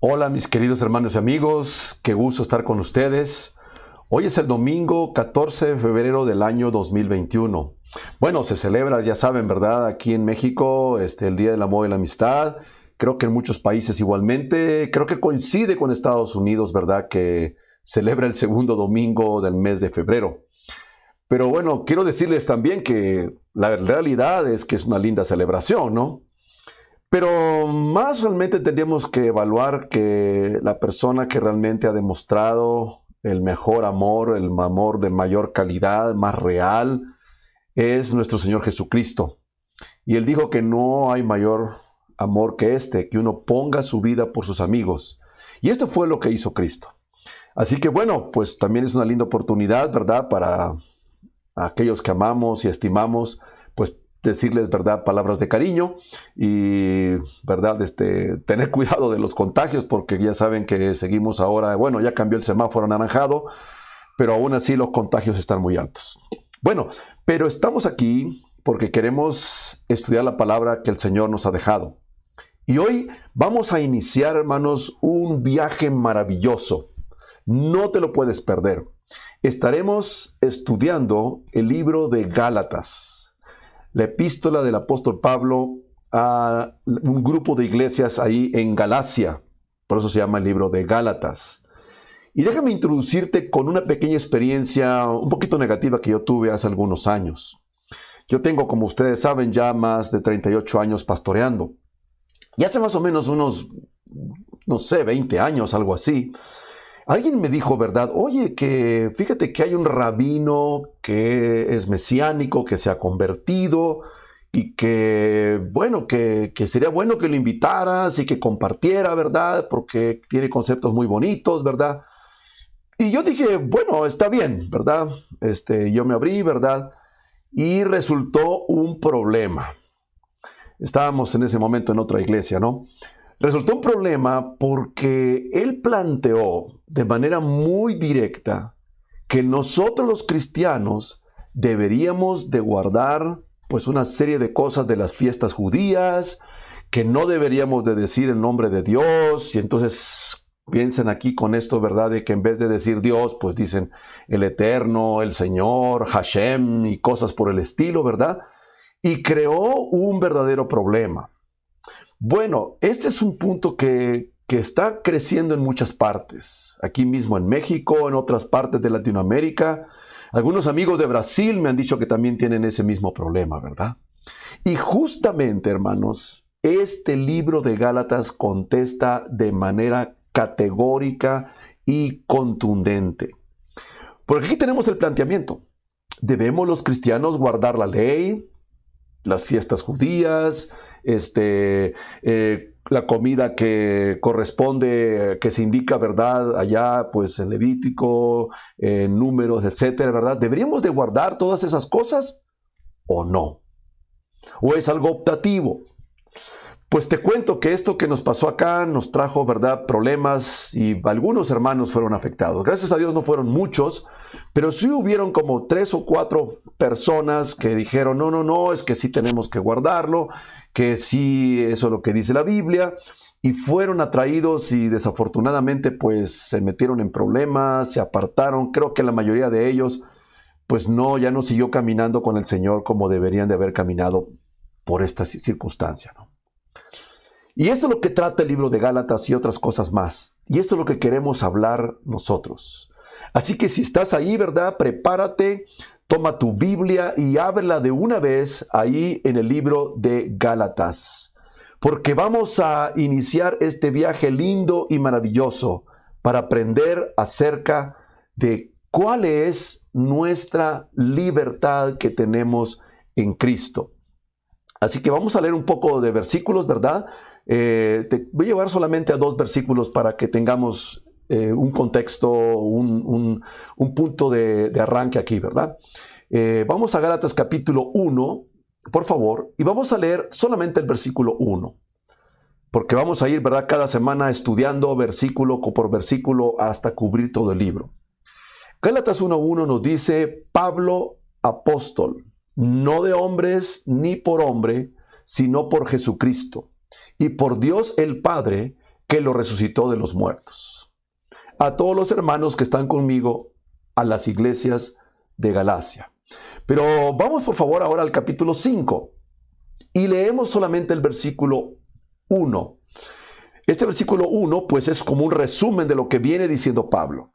Hola mis queridos hermanos y amigos, qué gusto estar con ustedes. Hoy es el domingo 14 de febrero del año 2021. Bueno, se celebra, ya saben, ¿verdad? Aquí en México, el Día del Amor y la Amistad. Creo que en muchos países igualmente. Creo que coincide con Estados Unidos, ¿verdad? Que celebra el segundo domingo del mes de febrero. Pero bueno, quiero decirles también que la realidad es que es una linda celebración, ¿no? Pero más realmente tendríamos que evaluar que la persona que realmente ha demostrado el mejor amor, el amor de mayor calidad, más real, es nuestro Señor Jesucristo. Y Él dijo que no hay mayor amor que que uno ponga su vida por sus amigos. Y esto fue lo que hizo Cristo. Así que bueno, pues también es una linda oportunidad, ¿verdad? Para aquellos que amamos y estimamos, pues decirles, ¿verdad?, palabras de cariño y, ¿verdad?, tener cuidado de los contagios, porque ya saben que seguimos ahora, bueno, ya cambió el semáforo anaranjado, pero aún así los contagios están muy altos. Bueno, pero estamos aquí porque queremos estudiar la palabra que el Señor nos ha dejado. Y hoy vamos a iniciar, hermanos, un viaje maravilloso. No te lo puedes perder. Estaremos estudiando el libro de Gálatas, la epístola del apóstol Pablo a un grupo de iglesias ahí en Galacia. Por eso se llama el libro de Gálatas. Y déjame introducirte con una pequeña experiencia un poquito negativa que yo tuve hace algunos años. Yo tengo, como ustedes saben, ya más de 38 años pastoreando. Y hace más o menos unos, no sé, 20 años, algo así, alguien me dijo, ¿verdad? Oye, que fíjate que hay un rabino que es mesiánico, que se ha convertido y que, bueno, que sería bueno que lo invitaras y que compartiera, ¿verdad? Porque tiene conceptos muy bonitos, ¿verdad? Y yo dije, bueno, está bien, ¿verdad? Yo me abrí, ¿verdad? Y resultó un problema. Estábamos en ese momento en otra iglesia, ¿no? Resultó un problema porque él planteó de manera muy directa que nosotros los cristianos deberíamos de guardar pues una serie de cosas de las fiestas judías, que no deberíamos de decir el nombre de Dios, y entonces piensen aquí con esto, ¿verdad? De que en vez de decir Dios, pues dicen el Eterno, el Señor, Hashem y cosas por el estilo, ¿verdad? Y creó un verdadero problema. Bueno, este es un punto que está creciendo en muchas partes, aquí mismo en México, en otras partes de Latinoamérica. Algunos amigos de Brasil me han dicho que también tienen ese mismo problema, ¿verdad? Y justamente, hermanos, este libro de Gálatas contesta de manera categórica y contundente. Porque aquí tenemos el planteamiento. ¿Debemos los cristianos guardar la ley, las fiestas judías, la comida que corresponde, que se indica, ¿verdad?, allá, pues en Levítico, en Números, etcétera, ¿verdad? ¿Deberíamos de guardar todas esas cosas o no? ¿O es algo optativo? Pues te cuento que esto que nos pasó acá nos trajo, ¿verdad?, problemas y algunos hermanos fueron afectados. Gracias a Dios no fueron muchos, pero sí hubieron como 3 o 4 personas que dijeron, no, es que sí tenemos que guardarlo, que sí, eso es lo que dice la Biblia, y fueron atraídos y desafortunadamente pues se metieron en problemas, se apartaron. Creo que la mayoría de ellos pues ya no siguió caminando con el Señor como deberían de haber caminado por esta circunstancia, ¿no? Y esto es lo que trata el libro de Gálatas y otras cosas más. Y esto es lo que queremos hablar nosotros. Así que si estás ahí, ¿verdad?, prepárate, toma tu Biblia y ábrela de una vez ahí en el libro de Gálatas. Porque vamos a iniciar este viaje lindo y maravilloso para aprender acerca de cuál es nuestra libertad que tenemos en Cristo. Así que vamos a leer un poco de versículos, ¿verdad? Te voy a llevar solamente a 2 versículos para que tengamos un contexto, un punto de arranque aquí, ¿verdad? Vamos a Gálatas capítulo 1, por favor, y vamos a leer solamente el versículo 1, porque vamos a ir, ¿verdad?, cada semana estudiando versículo por versículo hasta cubrir todo el libro. Gálatas 1:1 nos dice, Pablo, apóstol, no de hombres ni por hombre, sino por Jesucristo, y por Dios el Padre, que lo resucitó de los muertos. A todos los hermanos que están conmigo, a las iglesias de Galacia. Pero vamos por favor ahora al capítulo 5 y leemos solamente el versículo 1. Este versículo 1 pues es como un resumen de lo que viene diciendo Pablo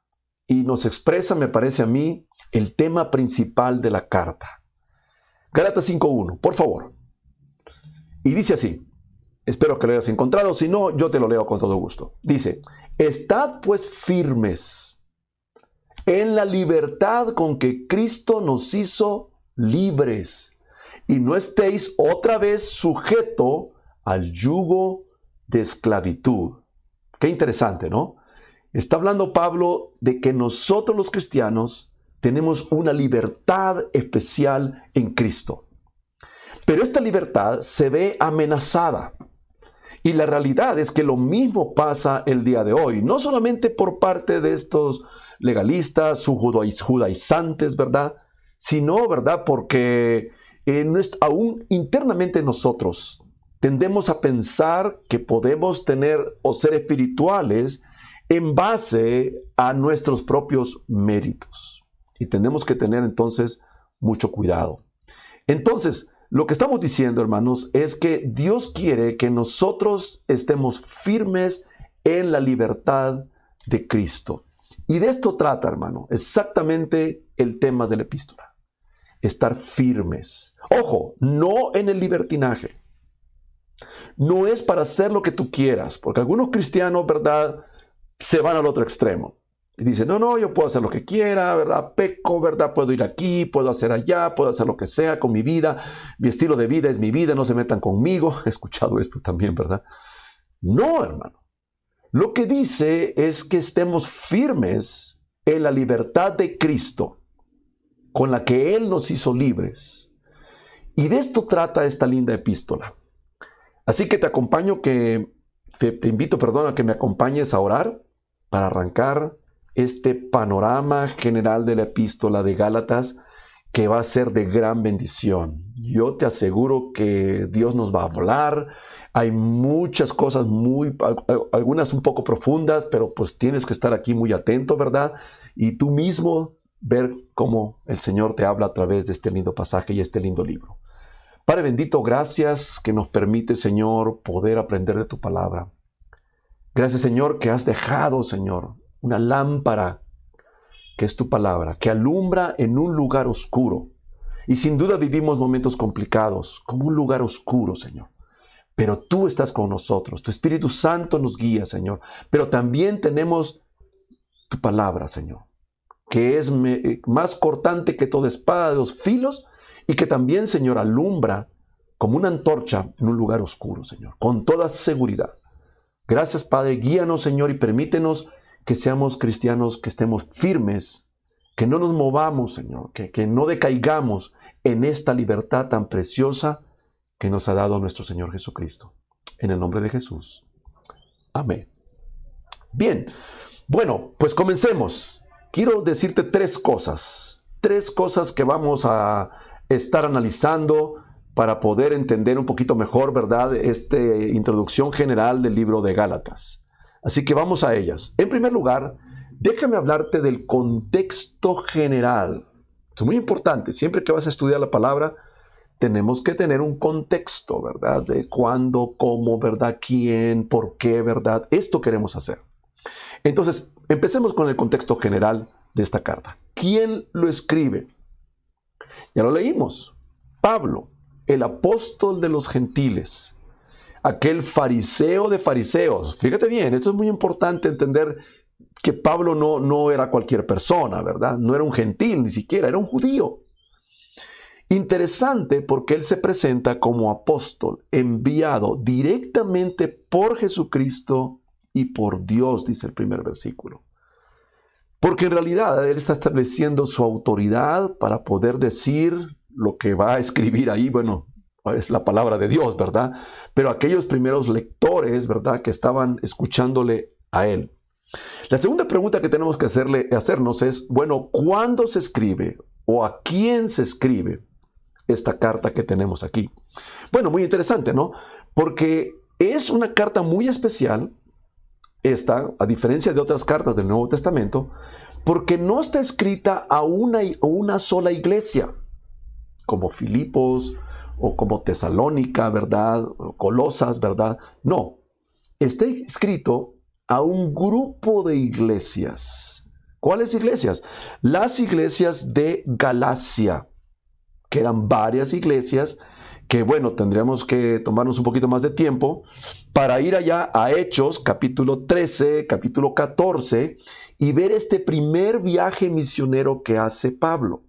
y nos expresa, me parece a mí, el tema principal de la carta. Gálatas 5:1, por favor. Y dice así, espero que lo hayas encontrado, si no, yo te lo leo con todo gusto. Dice, estad pues firmes en la libertad con que Cristo nos hizo libres, y no estéis otra vez sujeto al yugo de esclavitud. Qué interesante, ¿no? Está hablando Pablo de que nosotros los cristianos tenemos una libertad especial en Cristo. Pero esta libertad se ve amenazada. Y la realidad es que lo mismo pasa el día de hoy, no solamente por parte de estos legalistas, judaizantes, ¿verdad? Sino, ¿verdad? Porque aún internamente nosotros tendemos a pensar que podemos tener o ser espirituales en base a nuestros propios méritos. Y tenemos que tener entonces mucho cuidado. Entonces, lo que estamos diciendo, hermanos, es que Dios quiere que nosotros estemos firmes en la libertad de Cristo. Y de esto trata, hermano, exactamente el tema de la epístola. Estar firmes. Ojo, no en el libertinaje. No es para hacer lo que tú quieras, porque algunos cristianos, ¿verdad?, se van al otro extremo. Y dicen, no, yo puedo hacer lo que quiera, ¿verdad? Peco, ¿verdad? Puedo ir aquí, puedo hacer allá, puedo hacer lo que sea con mi vida. Mi estilo de vida es mi vida, no se metan conmigo. He escuchado esto también, ¿verdad? No, hermano. Lo que dice es que estemos firmes en la libertad de Cristo, con la que Él nos hizo libres. Y de esto trata esta linda epístola. Así que te invito, a que me acompañes a orar para arrancar este panorama general de la epístola de Gálatas, que va a ser de gran bendición. Yo te aseguro que Dios nos va a hablar. Hay muchas cosas algunas un poco profundas, pero pues tienes que estar aquí muy atento, ¿verdad? Y tú mismo ver cómo el Señor te habla a través de este lindo pasaje y este lindo libro. Padre bendito, gracias que nos permite, Señor, poder aprender de tu palabra. Gracias, Señor, que has dejado, Señor, una lámpara, que es tu palabra, que alumbra en un lugar oscuro. Y sin duda vivimos momentos complicados, como un lugar oscuro, Señor. Pero tú estás con nosotros, tu Espíritu Santo nos guía, Señor. Pero también tenemos tu palabra, Señor, que es más cortante que toda espada de dos filos y que también, Señor, alumbra como una antorcha en un lugar oscuro, Señor, con toda seguridad. Gracias, Padre, guíanos, Señor, y permítenos que seamos cristianos, que estemos firmes, que no nos movamos, Señor, que no decaigamos en esta libertad tan preciosa que nos ha dado nuestro Señor Jesucristo. En el nombre de Jesús. Amén. Bien, bueno, pues comencemos. Quiero decirte tres cosas que vamos a estar analizando para poder entender un poquito mejor, ¿verdad?, esta introducción general del libro de Gálatas. Así que vamos a ellas. En primer lugar, déjame hablarte del contexto general. Es muy importante. Siempre que vas a estudiar la palabra, tenemos que tener un contexto, ¿verdad? De cuándo, cómo, ¿verdad? Quién, por qué, ¿verdad? Esto queremos hacer. Entonces, empecemos con el contexto general de esta carta. ¿Quién lo escribe? Ya lo leímos. Pablo, el apóstol de los gentiles. Aquel fariseo de fariseos. Fíjate bien, esto es muy importante entender que Pablo no era cualquier persona, ¿verdad? No era un gentil ni siquiera, era un judío. Interesante porque él se presenta como apóstol, enviado directamente por Jesucristo y por Dios, dice el primer versículo. Porque en realidad él está estableciendo su autoridad para poder decir lo que va a escribir ahí, bueno, es la palabra de Dios, ¿verdad? Pero aquellos primeros lectores, ¿verdad?, que estaban escuchándole a él. La segunda pregunta que tenemos que hacernos es, bueno, ¿cuándo se escribe o a quién se escribe esta carta que tenemos aquí? Bueno, muy interesante, ¿no? Porque es una carta muy especial esta, a diferencia de otras cartas del Nuevo Testamento, porque no está escrita a una sola iglesia, como Filipos o como Tesalónica, ¿verdad? O Colosas, ¿verdad? No, está escrito a un grupo de iglesias. ¿Cuáles iglesias? Las iglesias de Galacia, que eran varias iglesias que, bueno, tendríamos que tomarnos un poquito más de tiempo para ir allá a Hechos, capítulo 13, capítulo 14, y ver este primer viaje misionero que hace Pablo.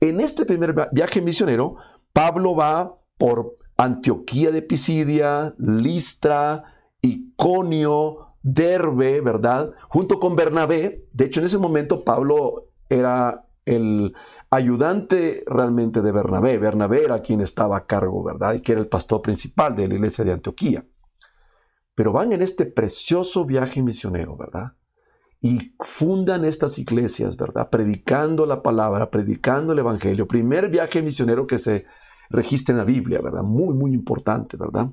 En este primer viaje misionero, Pablo va por Antioquía de Pisidia, Listra, Iconio, Derbe, ¿verdad? Junto con Bernabé. De hecho, en ese momento Pablo era el ayudante realmente de Bernabé. Bernabé era quien estaba a cargo, ¿verdad? Y que era el pastor principal de la iglesia de Antioquía. Pero van en este precioso viaje misionero, ¿verdad? Y fundan estas iglesias, ¿verdad? Predicando la palabra, predicando el evangelio. Primer viaje misionero que se registra en la Biblia, ¿verdad? Muy, muy importante, ¿verdad?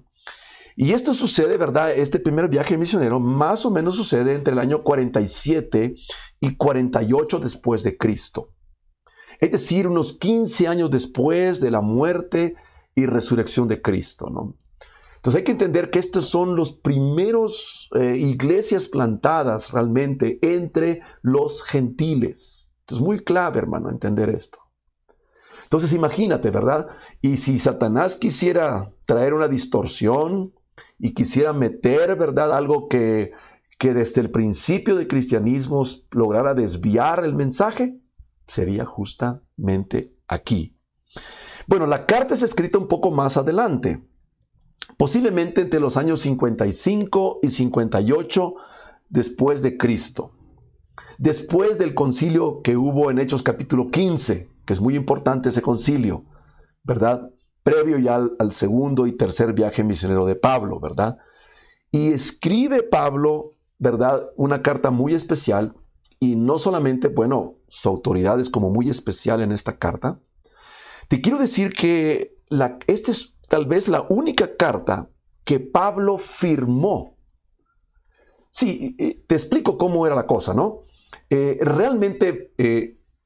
Y esto sucede, ¿verdad? Este primer viaje misionero más o menos sucede entre el año 47 y 48 después de Cristo. Es decir, unos 15 años después de la muerte y resurrección de Cristo, ¿no? Entonces hay que entender que estos son los primeros iglesias plantadas realmente entre los gentiles. Entonces es muy clave, hermano, entender esto. Entonces imagínate, ¿verdad? Y si Satanás quisiera traer una distorsión y quisiera meter, ¿verdad? Algo que desde el principio del cristianismo lograra desviar el mensaje, sería justamente aquí. Bueno, la carta es escrita un poco más adelante. Posiblemente entre los años 55 y 58 después de Cristo. Después del concilio que hubo en Hechos capítulo 15, que es muy importante ese concilio, ¿verdad? Previo ya al segundo y tercer viaje misionero de Pablo, ¿verdad? Y escribe Pablo, ¿verdad? Una carta muy especial, y no solamente, bueno, su autoridad es como muy especial en esta carta. Te quiero decir que esta es tal vez la única carta que Pablo firmó. Sí, te explico cómo era la cosa, ¿no? Realmente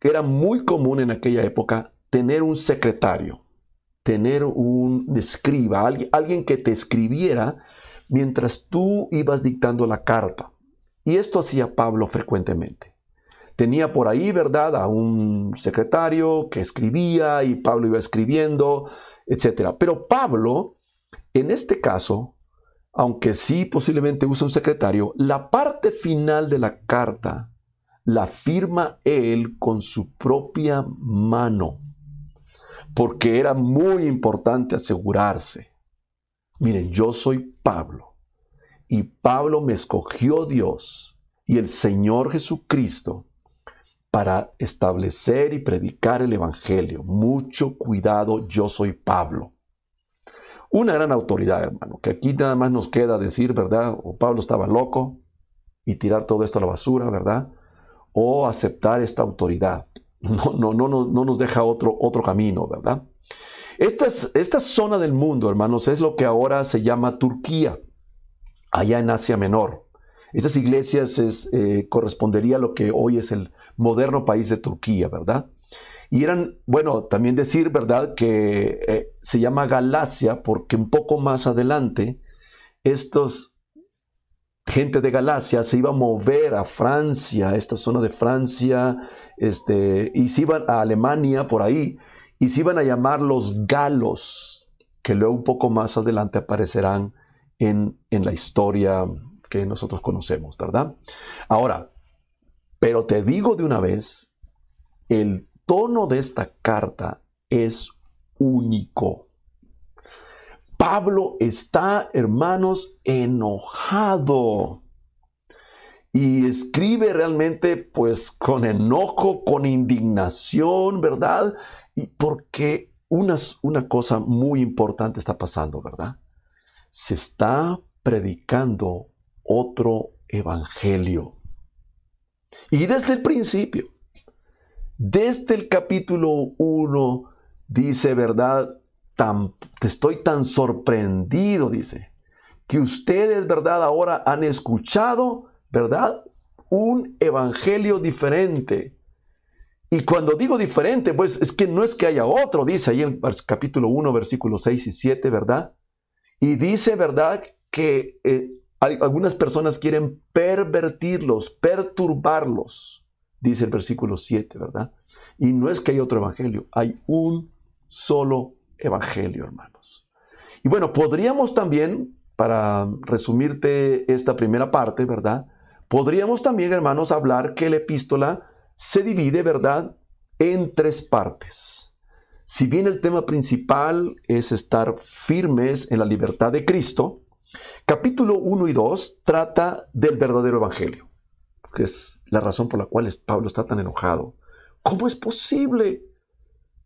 era muy común en aquella época tener un secretario, tener un escriba, alguien que te escribiera mientras tú ibas dictando la carta. Y esto hacía Pablo frecuentemente. Tenía por ahí, ¿verdad?, a un secretario que escribía y Pablo iba escribiendo, etc. Pero Pablo, en este caso, aunque sí posiblemente usa un secretario, la parte final de la carta la firma él con su propia mano, porque era muy importante asegurarse. Miren, yo soy Pablo, y Pablo me escogió Dios y el Señor Jesucristo para establecer y predicar el evangelio. Mucho cuidado, yo soy Pablo. Una gran autoridad, hermano, que aquí nada más nos queda decir, ¿verdad? O Pablo estaba loco y tirar todo esto a la basura, ¿verdad? O aceptar esta autoridad. No nos deja otro camino, ¿verdad? Esta zona del mundo, hermanos, es lo que ahora se llama Turquía, allá en Asia Menor. Estas iglesias correspondería a lo que hoy es el moderno país de Turquía, ¿verdad? Y eran, bueno, también decir, ¿verdad?, que se llama Galacia porque un poco más adelante gente de Galacia se iba a mover a Francia, a esta zona de Francia, y se iban a Alemania por ahí, y se iban a llamar los galos, que luego un poco más adelante aparecerán en la historia que nosotros conocemos, ¿verdad? Ahora, pero te digo de una vez, el tono de esta carta es único. Pablo está, hermanos, enojado y escribe realmente pues con enojo, con indignación, ¿verdad? Y porque una cosa muy importante está pasando, ¿verdad? Se está predicando otro evangelio. Y desde el principio, desde el capítulo 1, dice, ¿verdad? Estoy tan sorprendido, dice, que ustedes, ¿verdad?, ahora han escuchado, ¿verdad?, un evangelio diferente. Y cuando digo diferente, pues es que no es que haya otro, dice ahí en el capítulo 1, versículos 6 y 7, ¿verdad? Y dice, ¿verdad?, que algunas personas quieren pervertirlos, perturbarlos, dice el versículo 7, ¿verdad? Y no es que haya otro evangelio, hay un solo evangelio, hermanos. Y bueno, podríamos también, para resumirte esta primera parte, ¿verdad?, podríamos también, hermanos, hablar que la epístola se divide, ¿verdad?, en tres partes. Si bien el tema principal es estar firmes en la libertad de Cristo, capítulo 1 y 2 trata del verdadero evangelio, que es la razón por la cual Pablo está tan enojado. ¿Cómo es posible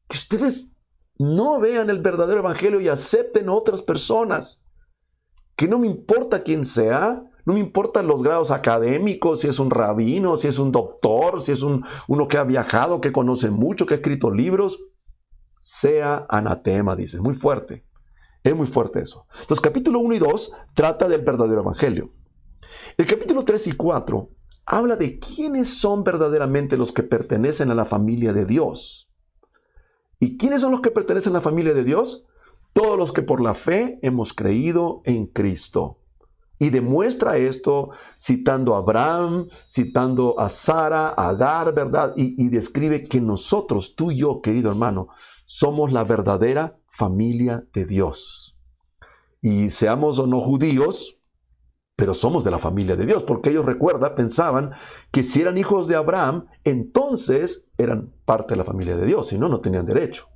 que ustedes no vean el verdadero evangelio y acepten a otras personas? Que no me importa quién sea, no me importan los grados académicos, si es un rabino, si es un doctor, si es uno que ha viajado, que conoce mucho, que ha escrito libros, sea anatema, dice, muy fuerte. Es muy fuerte eso. Entonces, capítulo 1 y 2 trata del verdadero evangelio. El capítulo 3 y 4 habla de quiénes son verdaderamente los que pertenecen a la familia de Dios. ¿Y quiénes son los que pertenecen a la familia de Dios? Todos los que por la fe hemos creído en Cristo. Y demuestra esto citando a Abraham, citando a Sara, a Agar, ¿verdad? Y describe que nosotros, tú y yo, querido hermano, somos la verdadera familia de Dios. Y seamos o no judíos, pero somos de la familia de Dios, porque ellos, pensaban que si eran hijos de Abraham, entonces eran parte de la familia de Dios, si no, no tenían derecho.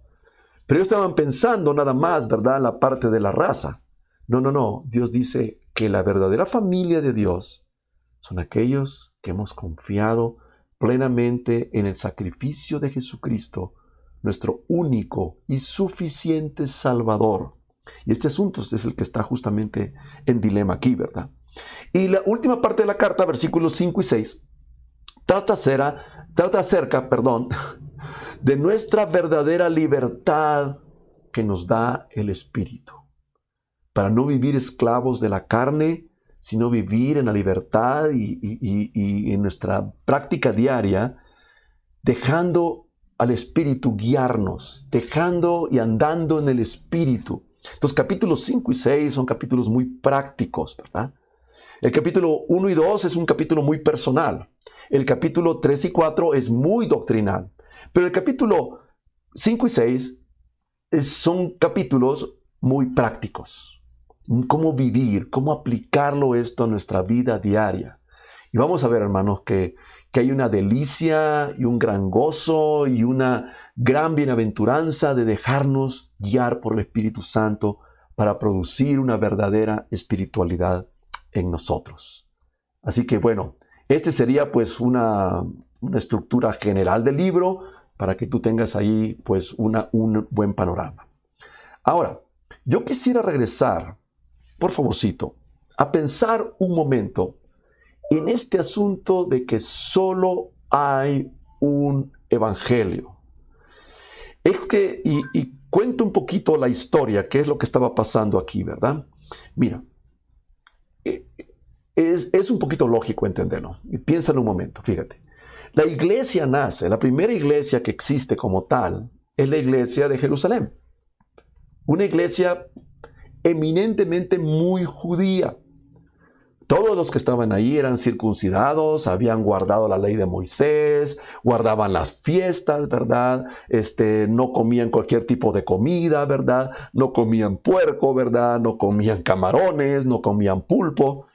Pero ellos estaban pensando nada más, ¿verdad?, en la parte de la raza. No. Dios dice que la verdadera familia de Dios son aquellos que hemos confiado plenamente en el sacrificio de Jesucristo, nuestro único y suficiente Salvador. Y este asunto es el que está justamente en dilema aquí, ¿verdad? Y la última parte de la carta, versículos 5 y 6, trata acerca de nuestra verdadera libertad que nos da el Espíritu. Para no vivir esclavos de la carne, sino vivir en la libertad y en nuestra práctica diaria, dejando al Espíritu guiarnos, dejando y andando en el Espíritu. Entonces, capítulos 5 y 6 son capítulos muy prácticos, ¿verdad? El capítulo 1 y 2 es un capítulo muy personal. El capítulo 3 y 4 es muy doctrinal. Pero el capítulo 5 y 6 son capítulos muy prácticos. Cómo vivir, cómo aplicarlo esto a nuestra vida diaria. Y vamos a ver, hermanos, que hay una delicia y un gran gozo y una gran bienaventuranza de dejarnos guiar por el Espíritu Santo para producir una verdadera espiritualidad en nosotros. Así que bueno, este sería pues una estructura general del libro para que tú tengas ahí pues un buen panorama. Ahora, yo quisiera regresar, por favorcito, a pensar un momento en este asunto de que solo hay un evangelio. Es que, y cuento un poquito la historia, qué es lo que estaba pasando aquí, ¿verdad? Mira, es un poquito lógico entenderlo. Y piénsalo un momento, fíjate. La iglesia nace, la primera iglesia que existe como tal, es la iglesia de Jerusalén. Una iglesia eminentemente muy judía. Todos los que estaban ahí eran circuncidados, habían guardado la ley de Moisés, guardaban las fiestas, ¿verdad? No comían cualquier tipo de comida, ¿verdad? No comían puerco, ¿verdad? No comían camarones, no comían pulpo.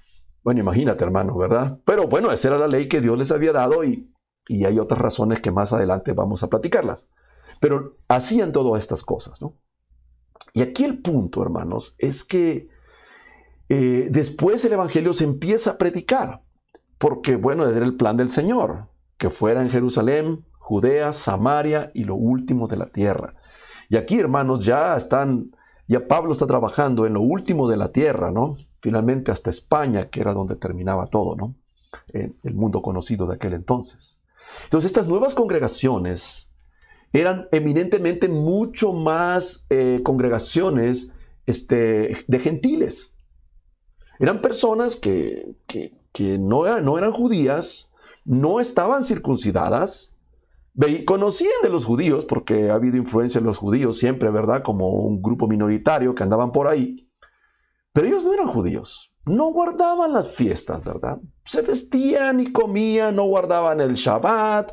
Bueno, imagínate, hermano, ¿verdad? Pero bueno, esa era la ley que Dios les había dado y hay otras razones que más adelante vamos a platicarlas. Pero hacían todas estas cosas, ¿no? Y aquí el punto, hermanos, es que después el evangelio se empieza a predicar, porque bueno, era el plan del Señor, que fuera en Jerusalén, Judea, Samaria y lo último de la tierra. Y aquí, hermanos, ya Pablo está trabajando en lo último de la tierra, ¿no? Finalmente hasta España, que era donde terminaba todo, ¿no? El mundo conocido de aquel entonces. Entonces, estas nuevas congregaciones eran eminentemente mucho más congregaciones de gentiles. Eran personas que no eran judías, no estaban circuncidadas, conocían de los judíos, porque ha habido influencia en los judíos siempre, ¿verdad? Como un grupo minoritario que andaban por ahí. Pero ellos no eran judíos, no guardaban las fiestas, ¿verdad? Se vestían y comían, no guardaban el Shabbat,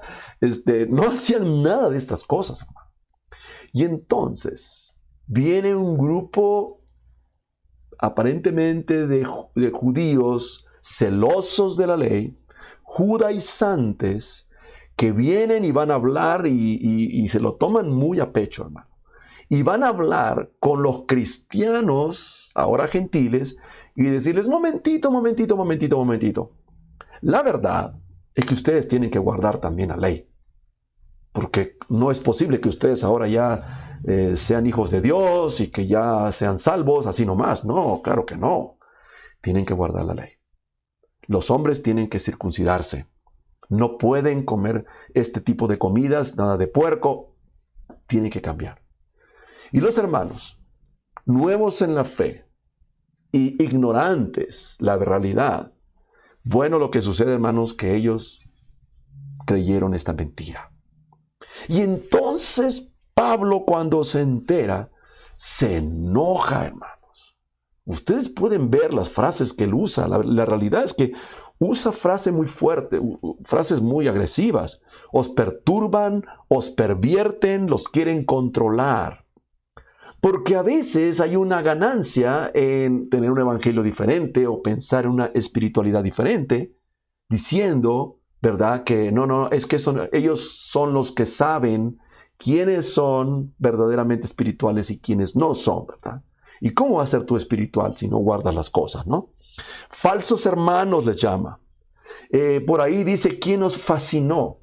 no hacían nada de estas cosas, hermano. Y entonces viene un grupo aparentemente de judíos celosos de la ley, judaizantes, que vienen y van a hablar y se lo toman muy a pecho, hermano. Y van a hablar con los cristianos, ahora gentiles, y decirles, momentito. La verdad es que ustedes tienen que guardar también la ley. Porque no es posible que ustedes ahora ya sean hijos de Dios y que ya sean salvos así nomás. No, claro que no. Tienen que guardar la ley. Los hombres tienen que circuncidarse. No pueden comer este tipo de comidas, nada de puerco. Tienen que cambiar. Y los hermanos, nuevos en la fe y ignorantes la realidad, bueno, lo que sucede, hermanos, que ellos creyeron esta mentira. Y entonces Pablo, cuando se entera, se enoja, hermanos. Ustedes pueden ver las frases que él usa. La realidad es que usa frases muy fuertes, frases muy agresivas. Os perturban, os pervierten, los quieren controlar. Porque a veces hay una ganancia en tener un evangelio diferente o pensar en una espiritualidad diferente, diciendo, ¿verdad? Que no, es que ellos son los que saben quiénes son verdaderamente espirituales y quiénes no son, ¿verdad? ¿Y cómo va a ser tú espiritual si no guardas las cosas, no? Falsos hermanos les llama. Por ahí dice, ¿quién nos fascinó?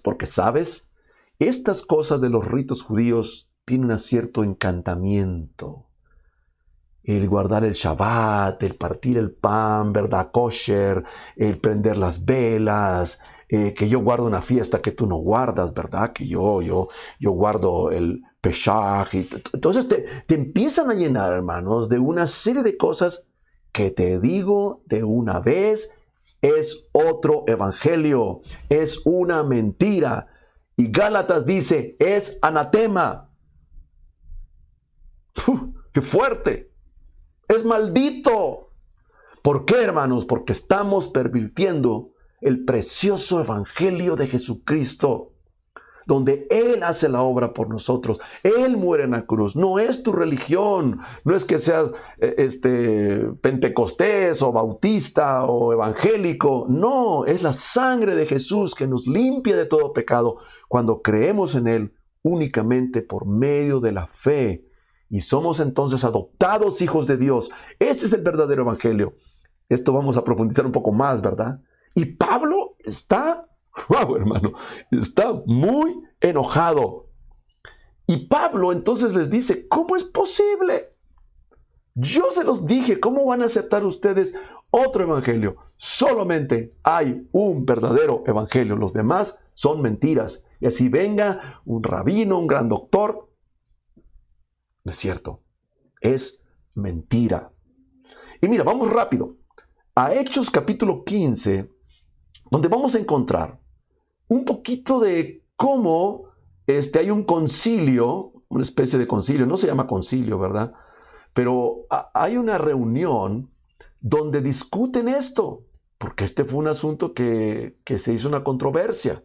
Porque, ¿sabes? Estas cosas de los ritos judíos tienen un cierto encantamiento. El guardar el Shabbat, el partir el pan, ¿verdad? Kosher, el prender las velas, que yo guardo una fiesta que tú no guardas, ¿verdad? Que yo guardo el Pesach. Entonces te empiezan a llenar, hermanos, de una serie de cosas que te digo de una vez, es otro evangelio, es una mentira. Y Gálatas dice, es anatema. ¡Qué fuerte! ¡Es maldito! ¿Por qué, hermanos? Porque estamos pervirtiendo el precioso evangelio de Jesucristo, donde Él hace la obra por nosotros. Él muere en la cruz. No es tu religión. No es que seas pentecostés o bautista o evangélico. No, es la sangre de Jesús que nos limpia de todo pecado cuando creemos en Él únicamente por medio de la fe. Y somos entonces adoptados hijos de Dios. Este es el verdadero evangelio. Esto vamos a profundizar un poco más, ¿verdad? Y Pablo está, wow, hermano, está muy enojado. Y Pablo entonces les dice, ¿cómo es posible? Yo se los dije, ¿cómo van a aceptar ustedes otro evangelio? Solamente hay un verdadero evangelio. Los demás son mentiras. Y así venga un rabino, un gran doctor, no es cierto, es mentira. Y mira, vamos rápido a Hechos capítulo 15, donde vamos a encontrar un poquito de cómo hay un concilio, una especie de concilio, no se llama concilio, ¿verdad? Pero hay una reunión donde discuten esto, porque este fue un asunto que se hizo una controversia,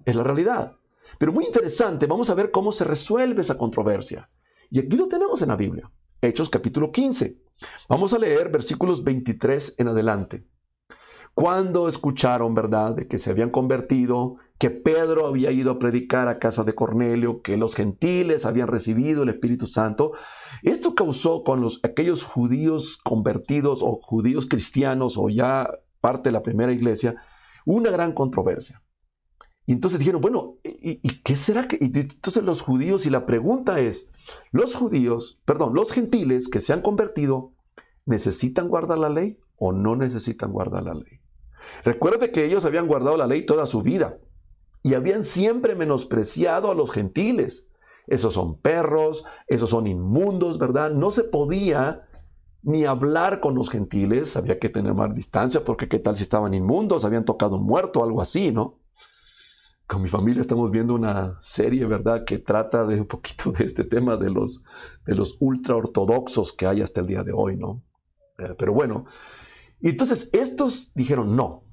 es la realidad. Pero muy interesante, vamos a ver cómo se resuelve esa controversia. Y aquí lo tenemos en la Biblia, Hechos capítulo 15. Vamos a leer versículos 23 en adelante. Cuando escucharon, ¿verdad?, de que se habían convertido, que Pedro había ido a predicar a casa de Cornelio, que los gentiles habían recibido el Espíritu Santo, esto causó con aquellos judíos convertidos o judíos cristianos o ya parte de la primera iglesia, una gran controversia. Y entonces dijeron, bueno, ¿y qué será que? Y entonces los judíos, y la pregunta es, los gentiles que se han convertido, ¿necesitan guardar la ley o no necesitan guardar la ley? Recuerde que ellos habían guardado la ley toda su vida y habían siempre menospreciado a los gentiles. Esos son perros, esos son inmundos, ¿verdad? No se podía ni hablar con los gentiles, había que tener más distancia, porque qué tal si estaban inmundos, habían tocado un muerto, algo así, ¿no? Con mi familia estamos viendo una serie, ¿verdad?, que trata de un poquito de este tema de los ultraortodoxos que hay hasta el día de hoy, ¿no? Pero bueno, y entonces estos dijeron, no,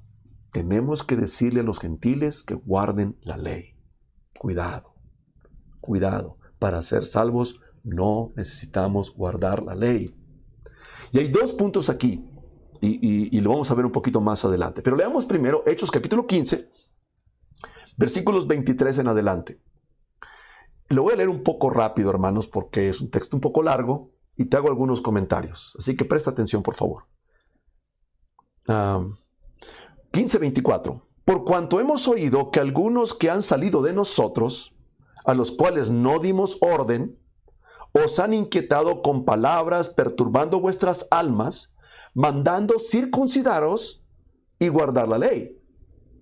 tenemos que decirle a los gentiles que guarden la ley. Cuidado, cuidado, para ser salvos no necesitamos guardar la ley. Y hay dos puntos aquí, y lo vamos a ver un poquito más adelante. Pero leamos primero Hechos capítulo 15, versículos 23 en adelante. Lo voy a leer un poco rápido, hermanos, porque es un texto un poco largo y te hago algunos comentarios. Así que presta atención, por favor. 15:24. Por cuanto hemos oído que algunos que han salido de nosotros, a los cuales no dimos orden, os han inquietado con palabras, perturbando vuestras almas, mandando circuncidaros y guardar la ley.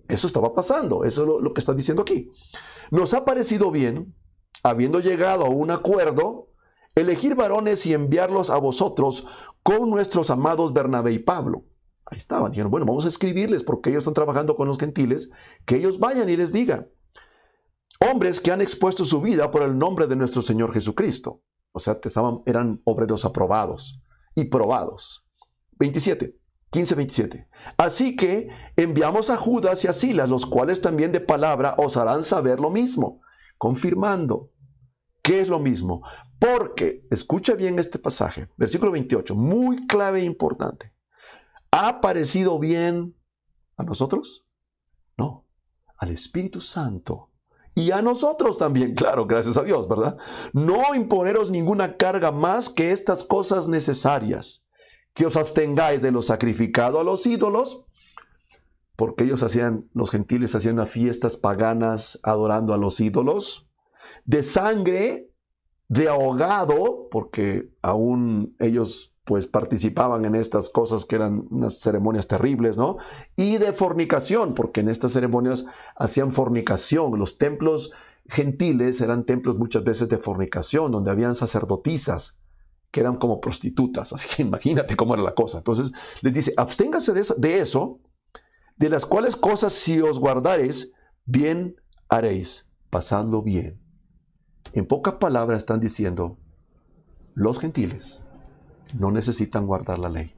Eso estaba pasando, eso es lo que está diciendo aquí. Nos ha parecido bien, habiendo llegado a un acuerdo, elegir varones y enviarlos a vosotros con nuestros amados Bernabé y Pablo. Ahí estaban, dijeron, bueno, vamos a escribirles porque ellos están trabajando con los gentiles, que ellos vayan y les digan. Hombres que han expuesto su vida por el nombre de nuestro Señor Jesucristo. O sea, eran obreros aprobados y probados. 15:27. Así que enviamos a Judas y a Silas, los cuales también de palabra os harán saber lo mismo, confirmando. ¿Qué es lo mismo? Porque, escucha bien este pasaje, versículo 28, muy clave e importante. ¿Ha parecido bien a nosotros? No, al Espíritu Santo. Y a nosotros también, claro, gracias a Dios, ¿verdad? No imponeros ninguna carga más que estas cosas necesarias, que os abstengáis de lo sacrificado a los ídolos, porque los gentiles hacían unas fiestas paganas adorando a los ídolos, de sangre, de ahogado, porque aún ellos pues participaban en estas cosas que eran unas ceremonias terribles, ¿no? Y de fornicación, porque en estas ceremonias hacían fornicación. Los templos gentiles eran templos muchas veces de fornicación, donde habían sacerdotisas que eran como prostitutas. Así que imagínate cómo era la cosa. Entonces les dice, absténganse de eso, de las cuales cosas si os guardareis, bien haréis, pasadlo bien. En pocas palabras están diciendo, los gentiles no necesitan guardar la ley.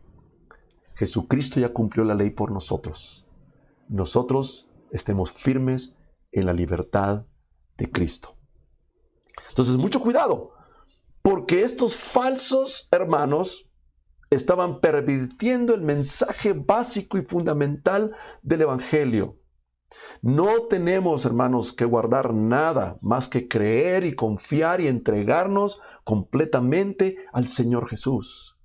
Jesucristo ya cumplió la ley por nosotros. Nosotros estemos firmes en la libertad de Cristo. Entonces, mucho cuidado, porque estos falsos hermanos estaban pervirtiendo el mensaje básico y fundamental del Evangelio. No tenemos, hermanos, que guardar nada más que creer y confiar y entregarnos completamente al Señor Jesús.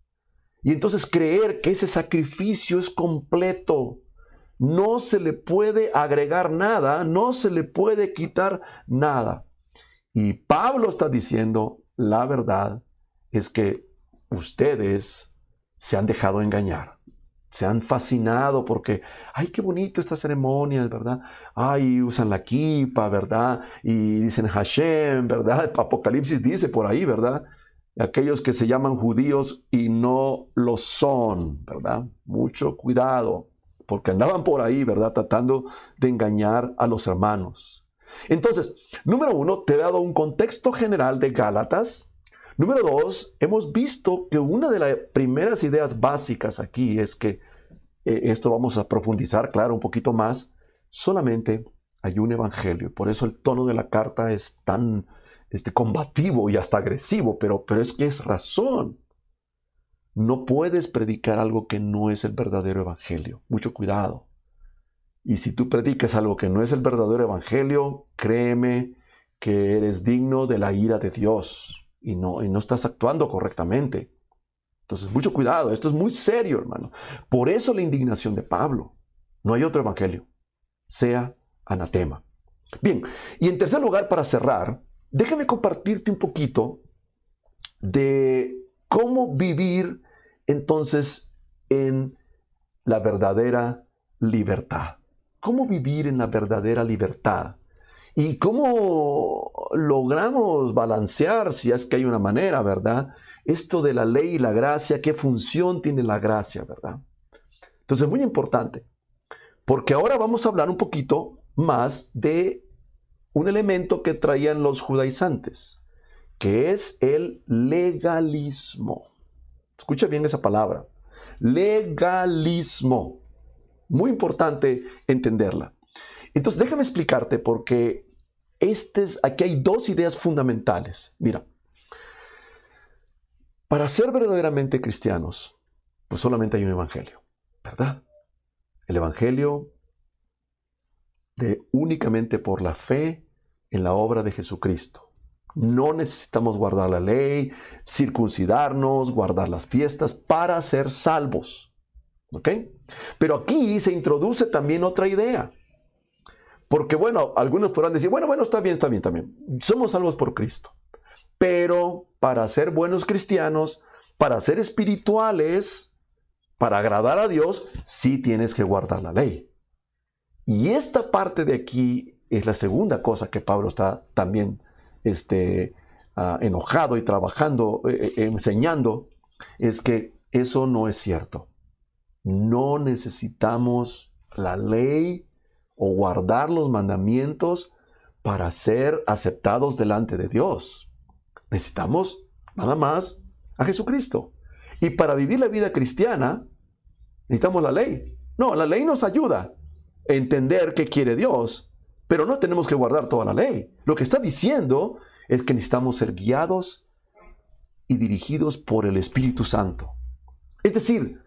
Y entonces creer que ese sacrificio es completo. No se le puede agregar nada, no se le puede quitar nada. Y Pablo está diciendo, la verdad es que ustedes se han dejado engañar. Se han fascinado porque, ay, qué bonito estas ceremonias, ¿verdad? Ay, usan la kipa, ¿verdad? Y dicen Hashem, ¿verdad? Apocalipsis dice por ahí, ¿verdad? Aquellos que se llaman judíos y no lo son, ¿verdad? Mucho cuidado, porque andaban por ahí, ¿verdad? Tratando de engañar a los hermanos. Entonces, número 1, te he dado un contexto general de Gálatas. Número 2, hemos visto que una de las primeras ideas básicas aquí es que esto vamos a profundizar, claro, un poquito más. Solamente hay un evangelio. Por eso el tono de la carta es tan combativo y hasta agresivo, pero es que es razón. No puedes predicar algo que no es el verdadero evangelio. Mucho cuidado. Y si tú predicas algo que no es el verdadero evangelio, créeme que eres digno de la ira de Dios. Y no estás actuando correctamente. Entonces, mucho cuidado. Esto es muy serio, hermano. Por eso la indignación de Pablo. No hay otro evangelio. Sea anatema. Bien, y en tercer lugar, para cerrar, déjame compartirte un poquito de cómo vivir entonces en la verdadera libertad. ¿Cómo vivir en la verdadera libertad? ¿Y cómo logramos balancear, si es que hay una manera, ¿verdad? Esto de la ley y la gracia, ¿qué función tiene la gracia, verdad? Entonces es muy importante, porque ahora vamos a hablar un poquito más de un elemento que traían los judaizantes, que es el legalismo. Escucha bien esa palabra, legalismo. Muy importante entenderla. Entonces déjame explicarte porque aquí hay dos ideas fundamentales. Mira, para ser verdaderamente cristianos, pues solamente hay un evangelio, ¿verdad? El evangelio de únicamente por la fe en la obra de Jesucristo. No necesitamos guardar la ley, circuncidarnos, guardar las fiestas para ser salvos. ¿Ok? Pero aquí se introduce también otra idea. Porque bueno, algunos podrán decir, bueno, está bien. Somos salvos por Cristo. Pero para ser buenos cristianos, para ser espirituales, para agradar a Dios, sí tienes que guardar la ley. Y esta parte de aquí es la segunda cosa que Pablo está también enojado y trabajando, enseñando, es que eso no es cierto. No necesitamos la ley o guardar los mandamientos para ser aceptados delante de Dios. Necesitamos nada más a Jesucristo. Y para vivir la vida cristiana, necesitamos la ley. No, la ley nos ayuda a entender qué quiere Dios, pero no tenemos que guardar toda la ley. Lo que está diciendo es que necesitamos ser guiados y dirigidos por el Espíritu Santo. Es decir,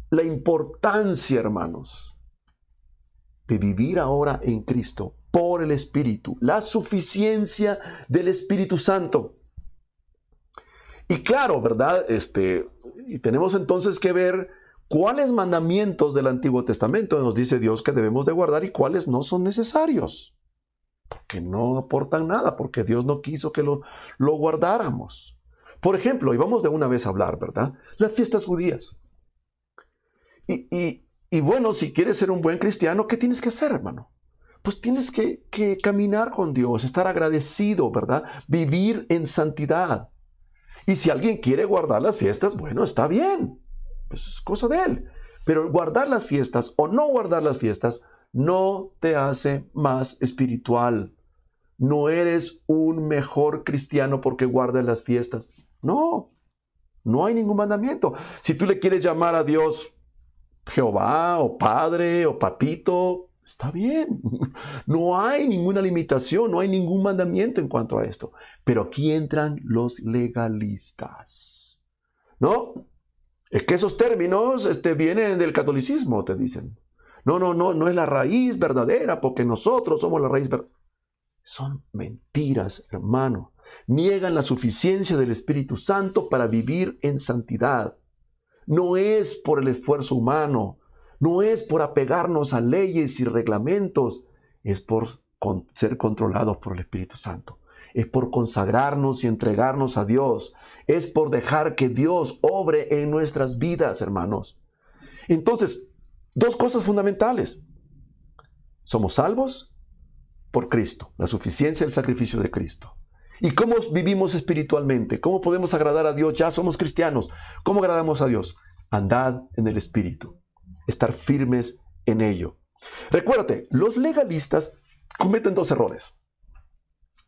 la importancia, hermanos, de vivir ahora en Cristo por el Espíritu, la suficiencia del Espíritu Santo. Y claro, ¿verdad? Y tenemos entonces que ver cuáles mandamientos del Antiguo Testamento nos dice Dios que debemos de guardar y cuáles no son necesarios, porque no aportan nada, porque Dios no quiso que lo guardáramos. Por ejemplo, y vamos de una vez a hablar, ¿verdad? Las fiestas judías. Y bueno, si quieres ser un buen cristiano, ¿qué tienes que hacer, hermano? Pues tienes que caminar con Dios, estar agradecido, ¿verdad? Vivir en santidad. Y si alguien quiere guardar las fiestas, bueno, está bien. Pues es cosa de él. Pero guardar las fiestas o no guardar las fiestas no te hace más espiritual. No eres un mejor cristiano porque guardas las fiestas. No hay ningún mandamiento. Si tú le quieres llamar a Dios Jehová o Padre o Papito, está bien. No hay ninguna limitación, no hay ningún mandamiento en cuanto a esto. Pero aquí entran los legalistas. ¿No? Es que esos términos vienen del catolicismo, te dicen. No es la raíz verdadera, porque nosotros somos la raíz verdadera. Son mentiras, hermano. Niegan la suficiencia del Espíritu Santo para vivir en santidad. No es por el esfuerzo humano, no es por apegarnos a leyes y reglamentos, es por ser controlados por el Espíritu Santo. Es por consagrarnos y entregarnos a Dios. Es por dejar que Dios obre en nuestras vidas, hermanos. Entonces, dos cosas fundamentales. Somos salvos por Cristo, la suficiencia del sacrificio de Cristo. ¿Y cómo vivimos espiritualmente? ¿Cómo podemos agradar a Dios? Ya somos cristianos. ¿Cómo agradamos a Dios? Andad en el Espíritu. Estar firmes en ello. Recuérdate, los legalistas cometen dos errores.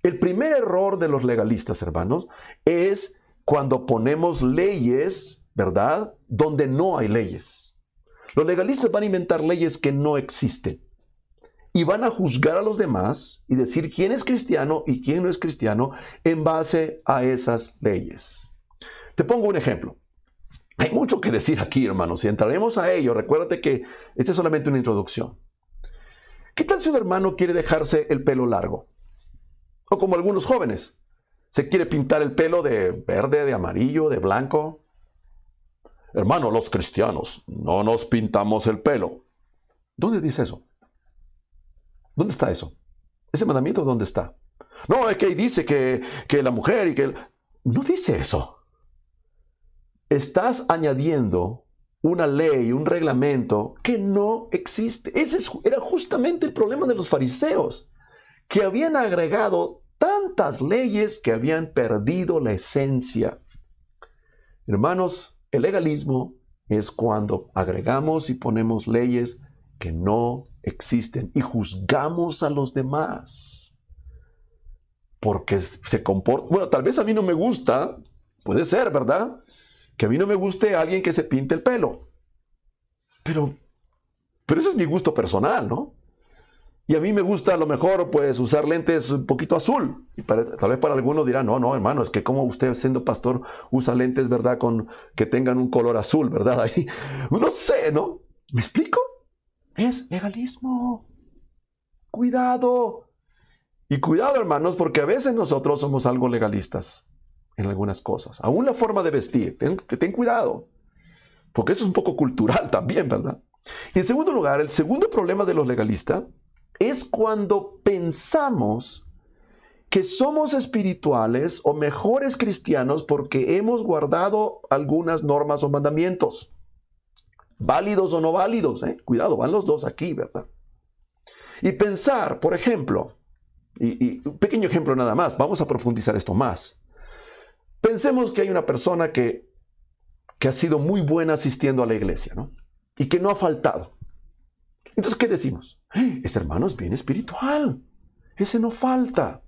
El primer error de los legalistas, hermanos, es cuando ponemos leyes, ¿verdad?, donde no hay leyes. Los legalistas van a inventar leyes que no existen. Y van a juzgar a los demás y decir quién es cristiano y quién no es cristiano en base a esas leyes. Te pongo un ejemplo. Hay mucho que decir aquí, hermanos, y entraremos a ello. Recuérdate que esta es solamente una introducción. ¿Qué tal si un hermano quiere dejarse el pelo largo? O como algunos jóvenes, se quiere pintar el pelo de verde, de amarillo, de blanco. Hermano, los cristianos no nos pintamos el pelo. ¿Dónde dice eso? ¿Dónde está eso? ¿Ese mandamiento dónde está? No, es que ahí dice que la mujer y que... No dice eso. Estás añadiendo una ley, un reglamento que no existe. Ese era justamente el problema de los fariseos, que habían agregado tantas leyes que habían perdido la esencia. Hermanos, el legalismo es cuando agregamos y ponemos leyes que no existen y juzgamos a los demás. Porque se comporta... Bueno, tal vez a mí no me gusta, puede ser, ¿verdad? Que a mí no me guste alguien que se pinte el pelo. Pero ese es mi gusto personal, ¿no? Y a mí me gusta a lo mejor pues usar lentes un poquito azul. Y tal vez para algunos dirán, no, hermano, es que como usted siendo pastor usa lentes, ¿verdad? Que tengan un color azul, ¿verdad? Ahí, no sé, ¿no? ¿Me explico? Es legalismo. Cuidado. Y cuidado, hermanos, porque a veces nosotros somos algo legalistas en algunas cosas. Aún la forma de vestir. Ten cuidado. Porque eso es un poco cultural también, ¿verdad? Y en segundo lugar, el segundo problema de los legalistas es cuando pensamos que somos espirituales o mejores cristianos porque hemos guardado algunas normas o mandamientos. Válidos o no válidos, ¿eh? Cuidado, van los dos aquí, ¿verdad? Y pensar, por ejemplo, y un pequeño ejemplo nada más, vamos a profundizar esto más. Pensemos que hay una persona que ha sido muy buena asistiendo a la iglesia, ¿no? Y que no ha faltado. Entonces, ¿qué decimos? Ese hermano es bien espiritual. Ese no falta.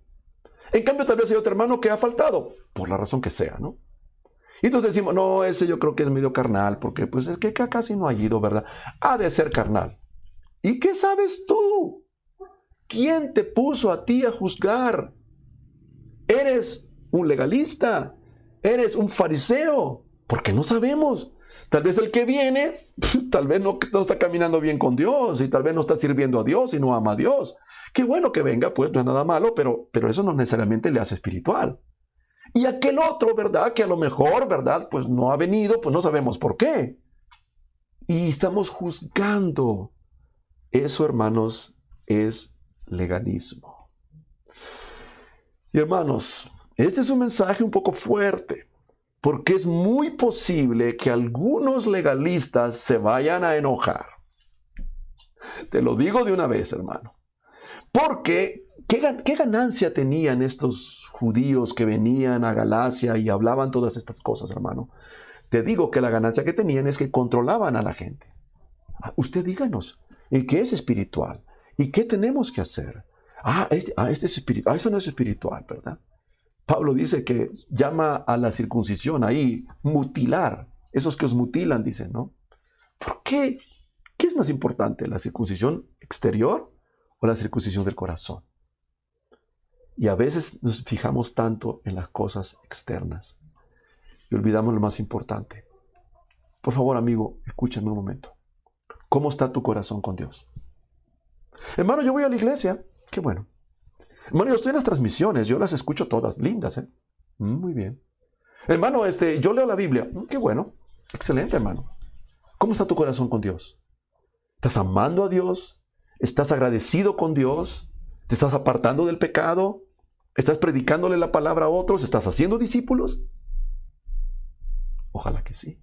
En cambio, tal vez hay otro hermano que ha faltado, por la razón que sea, ¿no? Y entonces decimos, no, ese yo creo que es medio carnal, porque pues es que casi no ha ido, ¿verdad? Ha de ser carnal. ¿Y qué sabes tú? ¿Quién te puso a ti a juzgar? ¿Eres un legalista? ¿Eres un fariseo? Porque no sabemos. Tal vez el que viene, tal vez no está caminando bien con Dios y tal vez no está sirviendo a Dios y no ama a Dios. Qué bueno que venga, pues no es nada malo, pero eso no necesariamente le hace espiritual. Y aquel otro, ¿verdad? Que a lo mejor, ¿verdad? Pues no ha venido, pues no sabemos por qué. Y estamos juzgando. Eso, hermanos, es legalismo. Y hermanos, este es un mensaje un poco fuerte. Porque es muy posible que algunos legalistas se vayan a enojar. Te lo digo de una vez, hermano. Porque, ¿qué ganancia tenían estos judíos que venían a Galacia y hablaban todas estas cosas, hermano? Te digo que la ganancia que tenían es que controlaban a la gente. Usted díganos, ¿y qué es espiritual? ¿Y qué tenemos que hacer? Este es espiritual. Eso no es espiritual, ¿verdad? Pablo dice que llama a la circuncisión ahí, mutilar. Esos que os mutilan, dicen, ¿no? ¿Por qué? ¿Qué es más importante, la circuncisión exterior o la circuncisión del corazón? Y a veces nos fijamos tanto en las cosas externas y olvidamos lo más importante. Por favor, amigo, escúchame un momento. ¿Cómo está tu corazón con Dios? Hermano, yo voy a la iglesia. Qué bueno. Hermano, yo estoy en las transmisiones, yo las escucho todas, lindas, ¿eh? Muy bien. Hermano, yo leo la Biblia. Qué bueno, excelente, hermano. ¿Cómo está tu corazón con Dios? ¿Estás amando a Dios? ¿Estás agradecido con Dios? ¿Te estás apartando del pecado? ¿Estás predicándole la palabra a otros? ¿Estás haciendo discípulos? Ojalá que sí.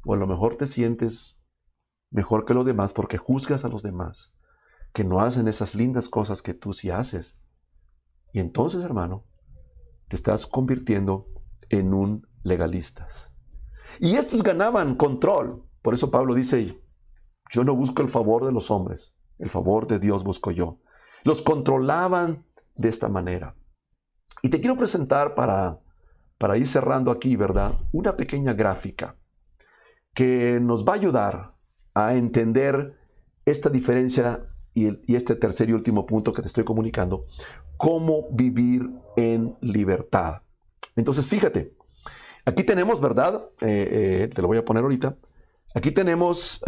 O a lo mejor te sientes mejor que los demás porque juzgas a los demás que no hacen esas lindas cosas que tú sí haces. Y entonces, hermano, te estás convirtiendo en un legalista. Y estos ganaban control. Por eso Pablo dice, yo no busco el favor de los hombres, el favor de Dios busco yo. Los controlaban de esta manera. Y te quiero presentar para ir cerrando aquí, ¿verdad? Una pequeña gráfica que nos va a ayudar a entender esta diferencia y este tercer y último punto que te estoy comunicando, cómo vivir en libertad. Entonces, fíjate, aquí tenemos, ¿verdad? Te lo voy a poner ahorita. Aquí tenemos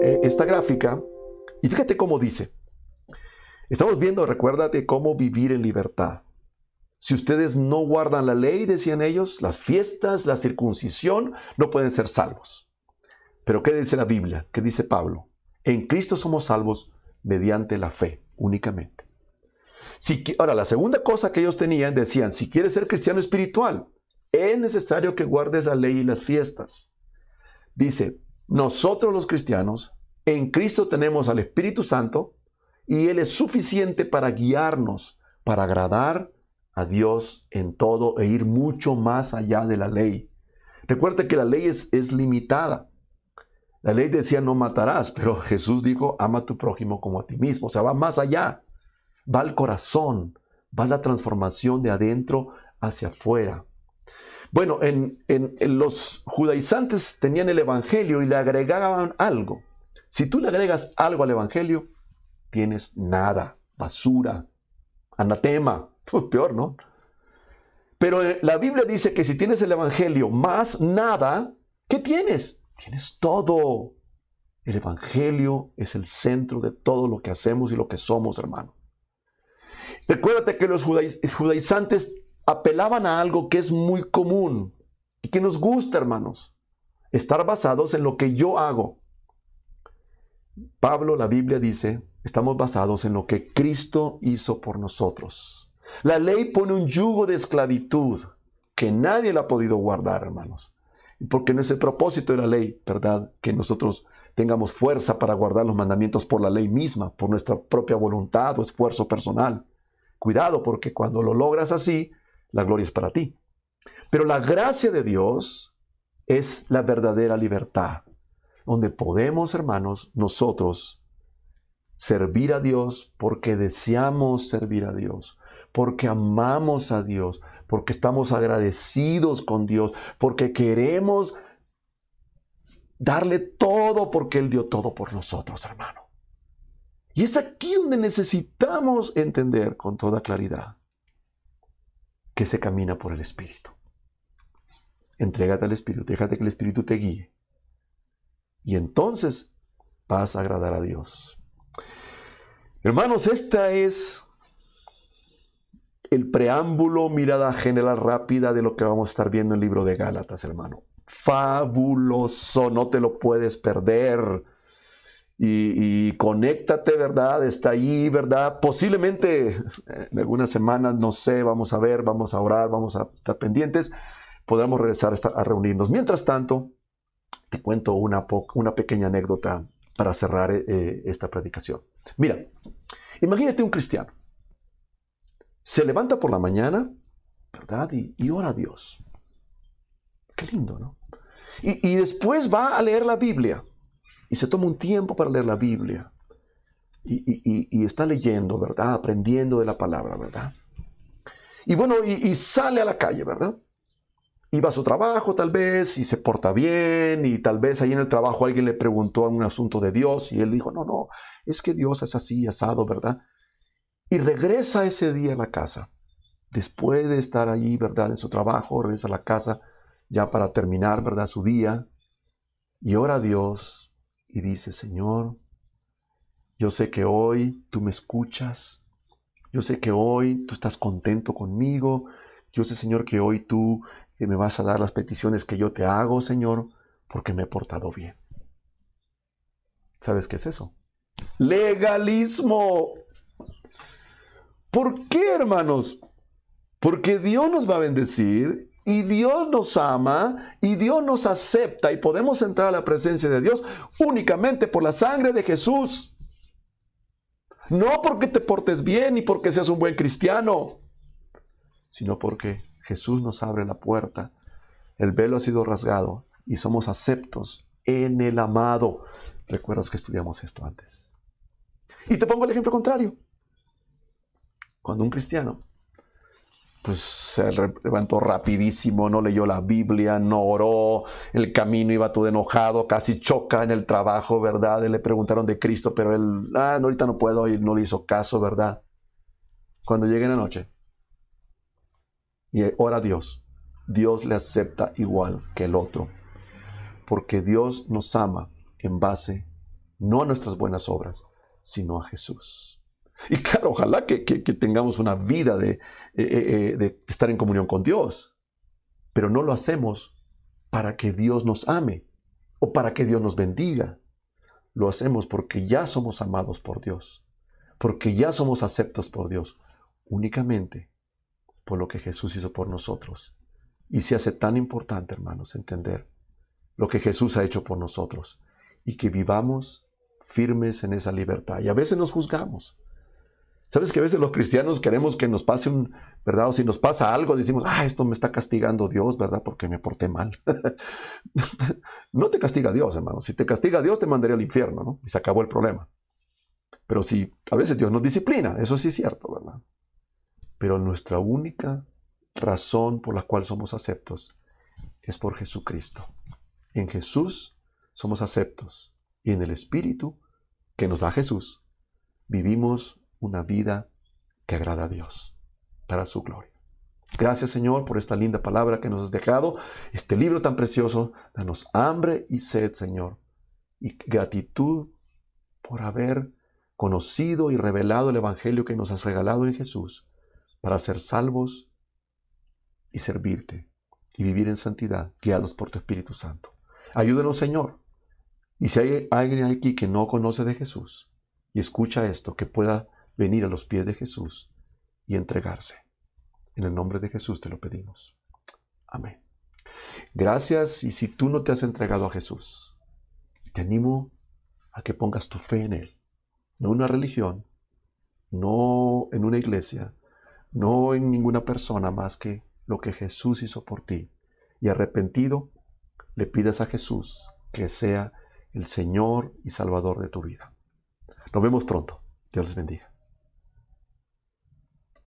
esta gráfica y fíjate cómo dice. Estamos viendo, recuérdate, cómo vivir en libertad. Si ustedes no guardan la ley, decían ellos, las fiestas, la circuncisión, no pueden ser salvos. Pero ¿qué dice la Biblia? ¿Qué dice Pablo? En Cristo somos salvos mediante la fe, únicamente. Ahora, la segunda cosa que ellos tenían, decían, si quieres ser cristiano espiritual, es necesario que guardes la ley y las fiestas. Dice, nosotros los cristianos, en Cristo tenemos al Espíritu Santo y Él es suficiente para guiarnos, para agradar a Dios en todo e ir mucho más allá de la ley. Recuerda que la ley es limitada. La ley decía no matarás, pero Jesús dijo ama a tu prójimo como a ti mismo. O sea, va más allá, va al corazón, va la transformación de adentro hacia afuera. Bueno, en los judaizantes tenían el evangelio y le agregaban algo. Si tú le agregas algo al evangelio, tienes nada, basura, anatema, peor, ¿no? Pero la Biblia dice que si tienes el evangelio más nada, ¿qué tienes? Tienes todo. El evangelio es el centro de todo lo que hacemos y lo que somos, hermano. Recuérdate que los judaizantes apelaban a algo que es muy común y que nos gusta, hermanos. Estar basados en lo que yo hago. Pablo, la Biblia dice, estamos basados en lo que Cristo hizo por nosotros. La ley pone un yugo de esclavitud que nadie la ha podido guardar, hermanos. Porque no es el propósito de la ley, ¿verdad? Que nosotros tengamos fuerza para guardar los mandamientos por la ley misma, por nuestra propia voluntad o esfuerzo personal. Cuidado, porque cuando lo logras así, la gloria es para ti. Pero la gracia de Dios es la verdadera libertad, donde podemos, hermanos, nosotros servir a Dios porque deseamos servir a Dios, porque amamos a Dios, porque estamos agradecidos con Dios, porque queremos darle todo porque Él dio todo por nosotros, hermano. Y es aquí donde necesitamos entender con toda claridad que se camina por el Espíritu. Entrégate al Espíritu, déjate que el Espíritu te guíe. Y entonces vas a agradar a Dios. Hermanos, esta es el preámbulo, mirada general rápida de lo que vamos a estar viendo en el libro de Gálatas, hermano. Fabuloso, no te lo puedes perder. Y conéctate, ¿verdad? Está ahí, ¿verdad? Posiblemente en algunas semanas, no sé, vamos a ver, vamos a orar, vamos a estar pendientes, podremos regresar a reunirnos. Mientras tanto, te cuento una pequeña anécdota para cerrar esta predicación. Mira, imagínate un cristiano. Se levanta por la mañana, ¿verdad? Y ora a Dios. Qué lindo, ¿no? Y después va a leer la Biblia. Y se toma un tiempo para leer la Biblia. Y está leyendo, ¿verdad? Aprendiendo de la palabra, ¿verdad? Y bueno, y sale a la calle, ¿verdad? Y va a su trabajo tal vez, y se porta bien, y tal vez ahí en el trabajo alguien le preguntó un asunto de Dios, y él dijo, no, es que Dios es así, asado, ¿verdad? Y regresa ese día a la casa. Después de estar ahí, ¿verdad? En su trabajo, regresa a la casa ya para terminar, ¿verdad? Su día. Y ora a Dios y dice, Señor, yo sé que hoy tú me escuchas. Yo sé que hoy tú estás contento conmigo. Yo sé, Señor, que hoy tú me vas a dar las peticiones que yo te hago, Señor, porque me he portado bien. ¿Sabes qué es eso? Legalismo. ¿Por qué, hermanos? Porque Dios nos va a bendecir y Dios nos ama y Dios nos acepta y podemos entrar a la presencia de Dios únicamente por la sangre de Jesús. No porque te portes bien ni porque seas un buen cristiano, sino porque Jesús nos abre la puerta. El velo ha sido rasgado y somos aceptos en el amado. ¿Recuerdas que estudiamos esto antes? Y te pongo el ejemplo contrario. Cuando un cristiano pues se levantó rapidísimo, no leyó la Biblia, no oró, el camino iba todo enojado, casi choca en el trabajo, ¿verdad? Le preguntaron de Cristo, pero él, no, ahorita no puedo, y no le hizo caso, ¿verdad? Cuando llegue la noche y ora a Dios, Dios le acepta igual que el otro, porque Dios nos ama en base no a nuestras buenas obras, sino a Jesús. Y claro, ojalá que tengamos una vida de estar en comunión con Dios, pero no lo hacemos para que Dios nos ame o para que Dios nos bendiga. Lo hacemos porque ya somos amados por Dios, porque ya somos aceptos por Dios, únicamente por lo que Jesús hizo por nosotros. Y se hace tan importante, hermanos, entender lo que Jesús ha hecho por nosotros y que vivamos firmes en esa libertad. Y a veces nos juzgamos. ¿Sabes que a veces los cristianos queremos que nos pase ¿verdad? O si nos pasa algo, decimos, esto me está castigando Dios, ¿verdad? Porque me porté mal. No te castiga Dios, hermano. Si te castiga Dios, te mandaría al infierno, ¿no? Y se acabó el problema. Pero si a veces Dios nos disciplina, eso sí es cierto, ¿verdad? Pero nuestra única razón por la cual somos aceptos es por Jesucristo. En Jesús somos aceptos. Y en el Espíritu que nos da Jesús, vivimos una vida que agrada a Dios para su gloria. Gracias, Señor, por esta linda palabra que nos has dejado, este libro tan precioso. Danos hambre y sed, Señor, y gratitud por haber conocido y revelado el Evangelio que nos has regalado en Jesús para ser salvos y servirte y vivir en santidad, guiados por tu Espíritu Santo. Ayúdanos, Señor. Y si hay alguien aquí que no conoce de Jesús y escucha esto, que pueda venir a los pies de Jesús y entregarse. En el nombre de Jesús te lo pedimos. Amén. Gracias. Y si tú no te has entregado a Jesús, te animo a que pongas tu fe en Él. No en una religión, no en una iglesia, no en ninguna persona más que lo que Jesús hizo por ti. Y arrepentido, le pidas a Jesús que sea el Señor y Salvador de tu vida. Nos vemos pronto. Dios les bendiga.